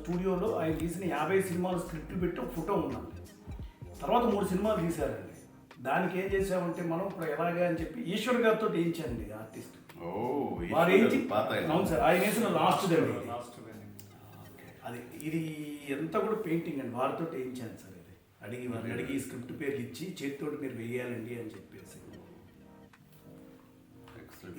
స్టూడియోలో ఆయన తీసిన 50 సినిమాలు స్క్రిప్ట్ పెట్టి ఒక ఫోటో ఉన్నాం. తర్వాత 3 సినిమాలు తీశారండి. దానికి ఏం చేసామంటే మనం ఇప్పుడు ఎలాగా అని చెప్పి ఈశ్వర్ గారితో వేయించానండి ఆర్టిస్ట్. వారు వేయించి అవును సార్, ఆయన వేసిన లాస్ట్ అది ఇది ఎంత కూడా పెయింటింగ్ అండి. వారితో వేయించాను సార్. ఇది వారిని అడిగి స్క్రిప్ట్ పేర్లు ఇచ్చి చేతితో మీరు వేయాలండి అని చెప్పేసి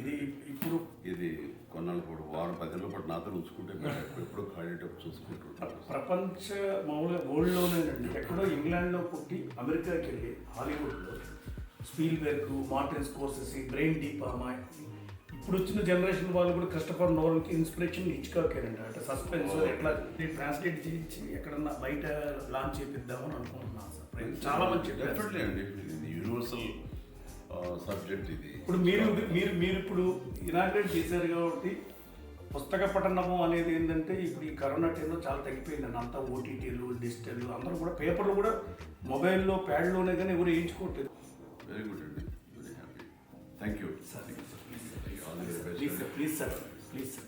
ఇది ఇప్పుడు ఇది కొన్నాళ్ళ పాటు వారం 10 రోజుల పాటు నాతో ఉంచుకుంటే ఎప్పుడు ఖాళీటప్పుడు చూసుకుంటుంటారు. ప్రపంచ మామూలుగా వరల్డ్లోనేనండి ఎక్కడో ఇంగ్లాండ్లో పుట్టి అమెరికాకి వెళ్ళి హాలీవుడ్లో స్పీల్బెర్గ్, మార్టిన్ స్కోర్సెసీ, బ్రెయిన్ డీ పామా, ఇప్పుడు వచ్చిన జనరేషన్ వాళ్ళు కూడా క్రిస్టఫర్ నోలన్కి ఇన్స్పిరేషన్ హిచ్కాకేనండి. అంటే సస్పెన్స్ ఎట్లా ట్రాన్స్లేట్ చేయించి ఎక్కడన్నా బయట లాంచ్ చేపిద్దామని అనుకుంటున్నాను సార్. చాలా మంచి డెఫినెట్లీ అండి, యూనివర్సల్ సబ్జెక్ట్ ఇది. ఇప్పుడు మీరు ఇప్పుడు ఇనాగ్రేట్ చేశారు కాబట్టి పుస్తక పఠనము అనేది ఏంటంటే ఇప్పుడు ఈ కరోనా టైంలో చాలా తగ్గిపోయిందండి. అంతా ఓటీటీలు, డిజిటల్, అందరూ కూడా పేపర్లు కూడా మొబైల్లో ప్యాడ్లోనే కానీ ఎవరు వేయించుకోవట్లేదు. వెరీ గుడ్ అండి, very happy. Thank you sir. Please sir, please sir.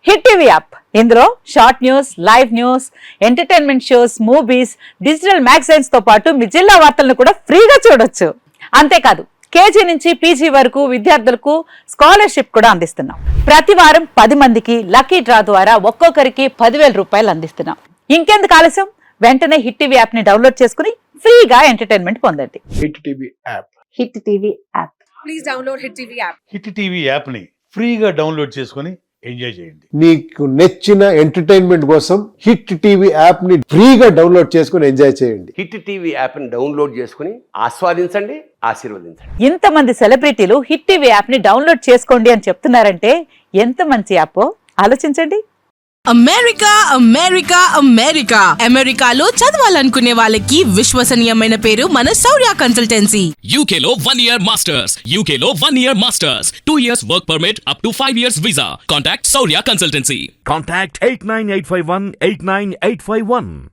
Hit TV app, ఇందులో short news, live news, entertainment shows, movies, digital magazines తో పాటు మీ జిల్లా వార్తలను కూడా ఫ్రీగా చూడొచ్చు. అంతేకాదు కేజీ నుంచి పీజీ వరకు విద్యార్థులకు స్కాలర్షిప్ కూడా అందిస్తున్నాం. ప్రతి వారం 10 మందికి లక్కీ డ్రా ద్వారా ఒక్కొక్కరికి 10,000 రూపాయలు అందిస్తున్నాం. ఇంకెందుకు ఆలస్యం, వెంటనే హిట్ టీవీ యాప్ ని డౌన్లోడ్ చేసుకుని ఫ్రీగా ఎంటర్టైన్మెంట్ పొందండి. Hit TV app. Hit TV app. Please download hit TV app. Hit TV app ని ఫ్రీగా డౌన్లోడ్ చేసుకుని ఎంజాయ్ చేయండి. మీకు నచ్చిన ఎంటర్టైన్మెంట్ కోసం హిట్ టీవీ యాప్ ని ఫ్రీగా డౌన్లోడ్ చేసుకుని ఎంజాయ్ చేయండి. హిట్ టీవీ యాప్ ని డౌన్లోడ్ చేసుకుని ఆస్వాదించండి, ఆశీర్వదించండి. ఇంతమంది సెలబ్రిటీలు హిట్ టీవీ యాప్ ని డౌన్లోడ్ చేసుకోండి అని చెప్తున్నారంటే ఎంత మంచి యాప్ ఆలోచించండి. అమెరికా అమెరికా అమెరికా అమెరికాలో చదవాలనుకునే వాళ్ళకి విశ్వసనీయమైన పేరు మన శౌర్య కన్సల్టెన్సీ. UK లో 1 year masters, UK లో 1 year masters, 2 years work permit up to 5 years visa. Contact Saurya Consultancy. Contact 89851 89851.